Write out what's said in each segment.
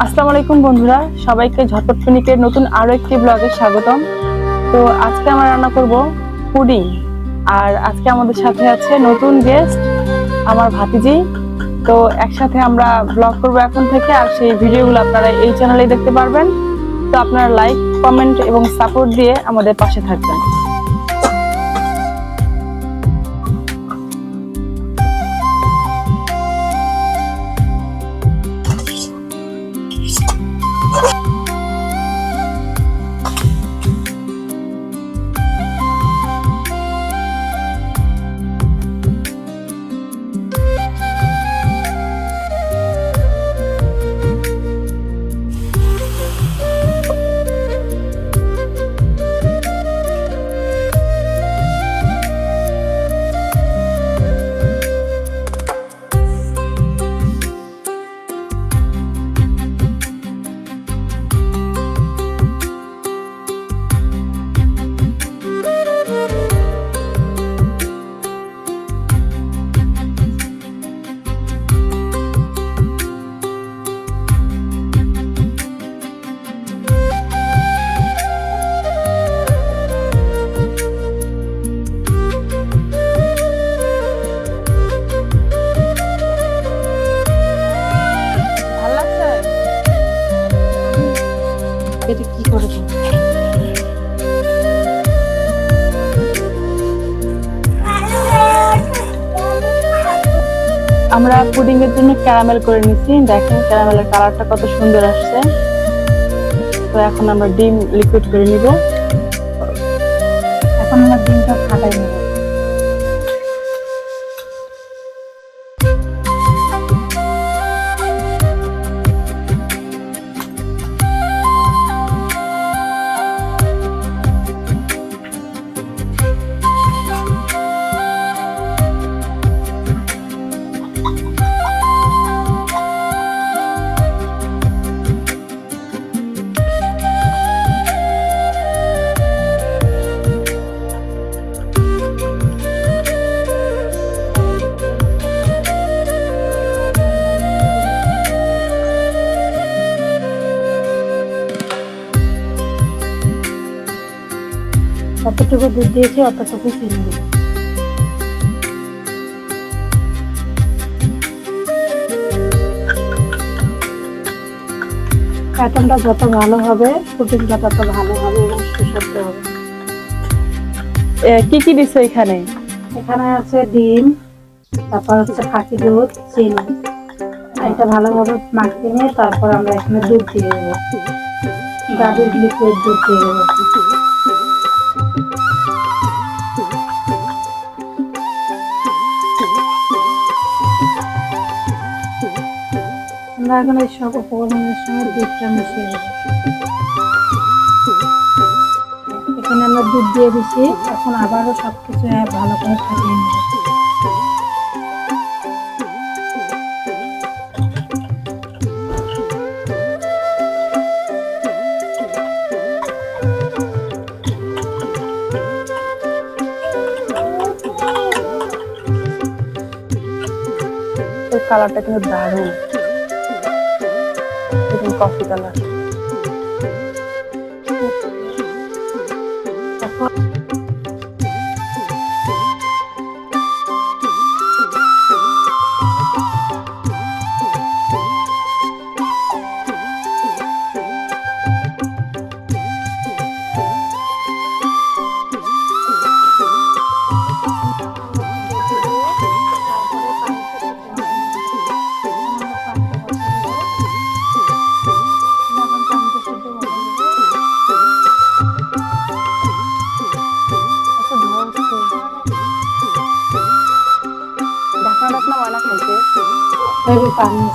আসসালামু আলাইকুম বন্ধুরা, সবাইকে ঝটপট ফিনিকের নতুন আরো একটি ব্লগে স্বাগতম। তো আজকে আমরা রান্না করব পুডিং। আর আজকে আমাদের সাথে আছে নতুন গেস্ট, আমার ভাতিজি। তো একসাথে আমরা ব্লগ করব এখন থেকে, আর সেই ভিডিওগুলো আপনারা এই চ্যানেলেই দেখতে পারবেন। তো আপনারা লাইক, কমেন্ট এবং সাপোর্ট দিয়ে আমাদের পাশে থাকবেন। এটা কি করে আমরা পুডিং এর জন্য ক্যারামেল করে নিছি। দেখেন ক্যারামেলের কালারটা কত সুন্দর আসছে। তো এখন আমরা ডিম লিকুইড করে নিব। এখন আমরা ডিমটা ফাটাই নেব। যতটুকু দুধ দিয়েছি অতটুকু চিনি দেব। প্যাটার্নটা যত ভালো হবে পুডিংটা তত ভালো হবে এবং সুস্বাদু হবে। কি কি দিছো এখানে? এখানে আছে ডিম, তারপর হচ্ছে ফাঁকি দুধ, চিনি। এটা ভালোভাবে মাখিয়ে নিয়ে তারপর আমরা এখানে দুধ দিয়ে দেবো, গাভীর লিকুইড দুধ দিয়ে দেবো। আমরা এখন এই সব উপকরণের সঙ্গে দুধটা মিশিয়ে দেবো। এখানে আমরা দুধ দিয়ে দিচ্ছি, এখন আবারও সবকিছু ভালো করে ফাটিয়ে নেব। কালারটা কিন্তু দারুণ, কফি কালার। পানি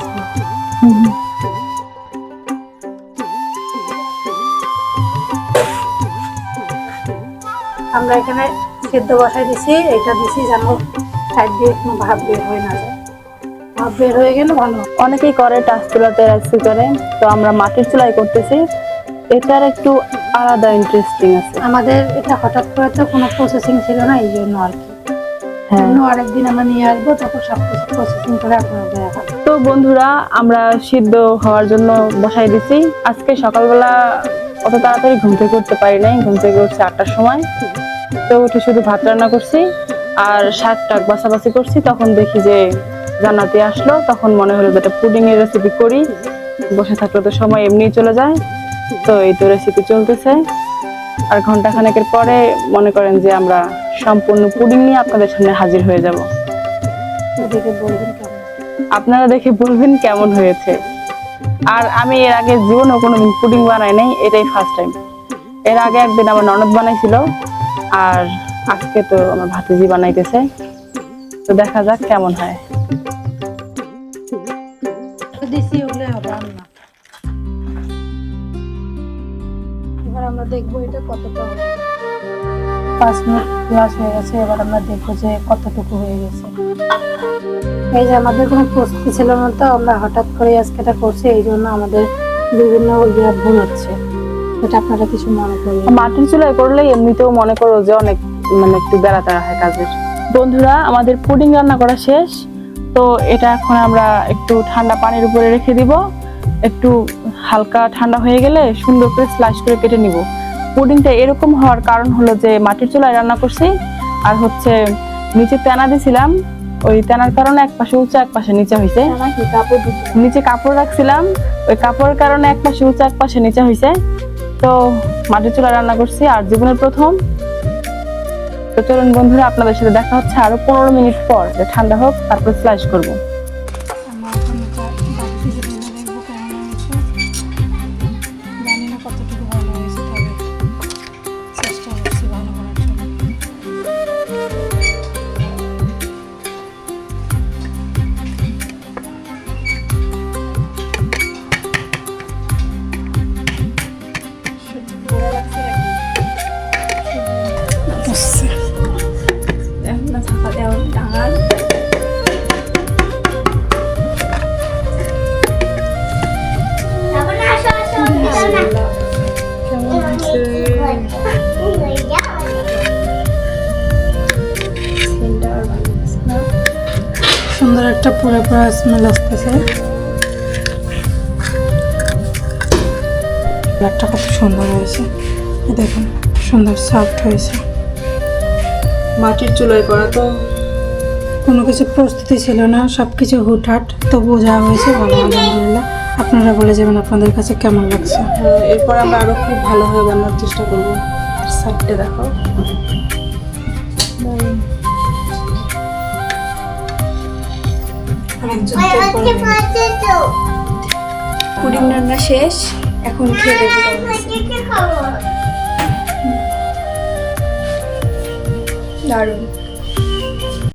আমরা এখানে সেদ্ধ বসাই দিছি। এটা দিছি যেন সাইড দিয়ে কোনো ভাব বের হয়ে না যায়। ভাব বের হয়ে গেলে ভালো। অনেকেই করে টাচ চুলাতে রাইস কুকারে, তো আমরা মাটির চুলায় করতেছি। এটার একটু আলাদা ইন্টারেস্টিং আছে। আমাদের এটা হঠাৎ করে তো কোনো প্রসেসিং ছিল না, এই জন্য আর কি। হ্যাঁ। অন্য আরেকদিন আমরা নিয়ে আসবো, তখন সব কিছু প্রসেসিং করে আপনারা দেখাবো। তো বন্ধুরা, আমরা সিদ্ধ হওয়ার জন্য বসাই দিছি। আজকে সকালবেলা অত তাড়াতাড়ি ঘুম থেকে উঠতে পারি নাই, ঘুম থেকে উঠছি 8টার সময়। তো উঠে শুধু ভাত রান্না করছি আর শাক টাক বাছাবাছি করছি। তখন দেখি যে জান্নাতি আসলো, তখন মনে হলো যে একটা পুডিং এর রেসিপি করি। বসে থাকলে তো সময় এমনিই চলে যায়। তো এই তো রেসিপি চলতেছে, আর ঘন্টা খানেকের পরে মনে করেন যে আমরা সম্পূর্ণ পুডিং নিয়ে আপনাদের সামনে হাজির হয়ে যাব। এদিকে বলবেন কেমন। আপনারা দেখে বলবেন কেমন হয়েছে। আর আমি এর আগে জীবনে কোনোদিন পুডিং বানাই নাই, এটাই ফার্স্ট টাইম। এর আগে একদিন আমার ননদ বানাইছিল, আর আজকে তো আমার ভাতিজি বানাইতেছে। তো দেখা যাক কেমন হয়। দিছি ওগুলো হবে রান্না। এবার আমরা দেখবো এটা কতটা হবে। 5 মিনিট প্লাস হয়ে গেছে, এবার আমরা দেখবো যে কতটুকু হয়ে গেছে। এই যে আমাদের কোনো প্রস্তুতি ছিল না, তো আমরা হঠাৎ করে আজকে এটা করছি, এই জন্য আমাদের বিভিন্ন ভুল হচ্ছে। এটা আপনারা কিছু মনে করেন। মাটির চুলায় করলে এমনিতেও মনে করো যে অনেক একটু বেড়া তেড়া হয় কাজের। বন্ধুরা, আমাদের পুডিং রান্না করা শেষ। তো এটা এখন আমরা একটু ঠান্ডা পানির উপরে রেখে দিব। একটু হালকা ঠান্ডা হয়ে গেলে সুন্দর করে স্লাইস করে কেটে নিব। পুডিংটা এরকম হওয়ার কারণ হলো যে মাটির চুলায় রান্না করছি, আর হচ্ছে নিচে তেনা দিছিলাম। ওই তেনার কারণে এক পাশে উঁচা এক পাশে নিচে হয়েছে। নিচে কাপড় রাখছিলাম, ওই কাপড়ের কারণে এক পাশে উঁচা এক পাশে নিচে হয়েছে। তো মাটির চুলায় রান্না করছি, আর জীবনের প্রথম। তো চলুন বন্ধুরা, আপনাদের সাথে দেখা হচ্ছে আরো 15 মিনিট পর। ঠান্ডা হোক, তারপর স্লাইস করবো। কতটুকু ভালো হয়েছে, তবে চেষ্টা করছি ভালো করার জন্য। সুন্দর একটা পুরো পুরো স্মেল আসতেছে। একটা কত সুন্দর হয়েছে, দেখুন সুন্দর সফট হয়েছে। মাটির চুলায় করা তো কোনো কিছু প্রস্তুতি ছিল না, সব কিছু হুটহাট, তো বোঝা হয়েছে ভালো। আলহামদুলিল্লাহ, আপনারা বলে যাবেন আপনাদের কাছে কেমন লাগছে। এরপর আমরা আরো খুব ভালোভাবে বানানোর চেষ্টা করবো। সাইডটা দেখো, পুডিং রান্না শেষ, এখন খেয়ে দেখবো দারুণ।